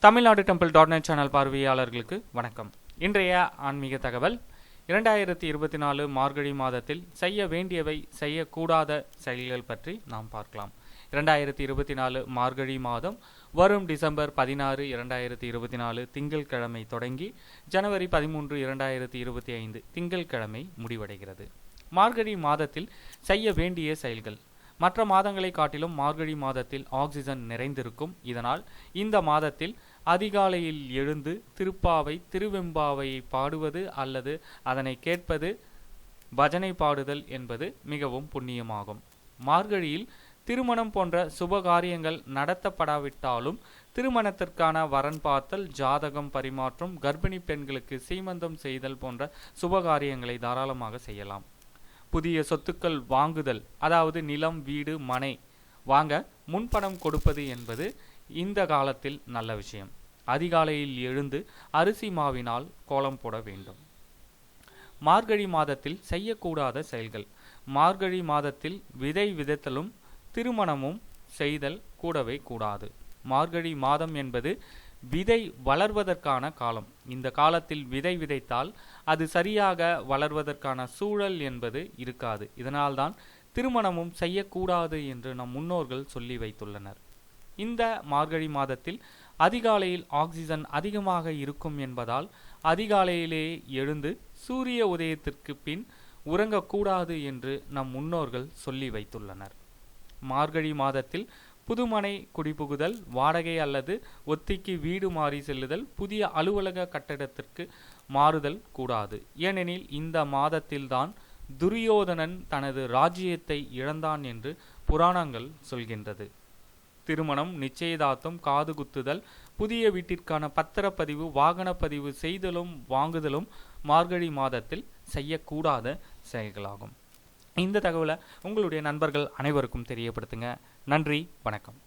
Tamil Nadu temple .net channel பார்வையாளர்களுக்கு வணக்கம். இன்றைய ஆன்மீக தகவல் 2024 மார்கழி மாதத்தில் செய்ய வேண்டியவை செய்யக்கூடாத செயல்கள் பற்றி நாம் பார்க்கலாம். 2024 மார்கழி மாதம் வரும் டிசம்பர் 16, 2024 திங்கட்கிழமை தொடங்கி ஜனவரி 13, 2025 திங்கட்கிழமை முடிவடைகிறது. மார்கழி மாதத்தில் செய்ய வேண்டிய செயல்கள். மற்ற மாதங்களை காட்டிலும் மார்கழி மாதத்தில் ஆக்சிஜன் நிறைந்திருக்கும். இதனால் இந்த மாதத்தில் அதிகாலையில் எழுந்து திருப்பாவை திருவெம்பாவையை பாடுவது அல்லது அதனை கேட்பது, பஜனை பாடுதல் என்பது மிகவும் புண்ணியமாகும். மார்கழியில் திருமணம் போன்ற சுபகாரியங்கள் நடத்தப்படாவிட்டாலும் திருமணத்திற்கான வரன் பார்த்தல், ஜாதகம் பரிமாற்றம், கர்ப்பிணி பெண்களுக்கு சீமந்தம் செய்தல் போன்ற சுபகாரியங்களை தாராளமாக செய்யலாம். புதிய சொத்துக்கள் வாங்குதல், அதாவது நிலம், வீடு, மனை வாங்க முன்பணம் கொடுப்பது என்பது இந்த காலத்தில் நல்ல விஷயம். அதிகாலையில் எழுந்து அரிசி மாவினால் கோலம் போட வேண்டும். மார்கழி மாதத்தில் செய்யக்கூடாத செயல்கள். மார்கழி மாதத்தில் விதை விதைத்தலும் திருமணமும் செய்தல் கூடவே கூடாது. மார்கழி மாதம் என்பது விதை வளர்வதற்கான காலம். இந்த காலத்தில் விதை விதைத்தால் அது சரியாக வளர்வதற்கான சூழல் என்பது இருக்காது. இதனால்தான் திருமணமும் செய்யக்கூடாது என்று நம் முன்னோர்கள் சொல்லி வைத்துள்ளனர். இந்த மார்கழி மாதத்தில் அதிகாலையில் ஆக்சிஜன் அதிகமாக இருக்கும் என்பதால் அதிகாலையிலே எழுந்து சூரிய உதயத்திற்கு பின் உறங்கக்கூடாது என்று நம் முன்னோர்கள் சொல்லி வைத்துள்ளனர். மார்கழி மாதத்தில் புதுமனை குடிபுகுதல், வாடகை அல்லது ஒத்திக்கு வீடு மாறி செல்லுதல், புதிய அலுவலக கட்டடத்திற்கு மாறுதல் கூடாது. ஏனெனில் இந்த மாதத்தில்தான் துரியோதனன் தனது ராஜ்யத்தை இழந்தான் என்று புராணங்கள் சொல்கின்றது. திருமணம், நிச்சயதார்த்தம், காது குத்துதல், புதிய வீட்டிற்கான பத்திரப்பதிவு, வாகனப்பதிவு செய்தலும் வாங்குதலும் மார்கழி மாதத்தில் செய்யக்கூடாத செயல்களாகும். இந்த தகவலை உங்களுடைய நண்பர்கள் அனைவருக்கும் தெரியப்படுத்துங்க. நன்றி, வணக்கம்.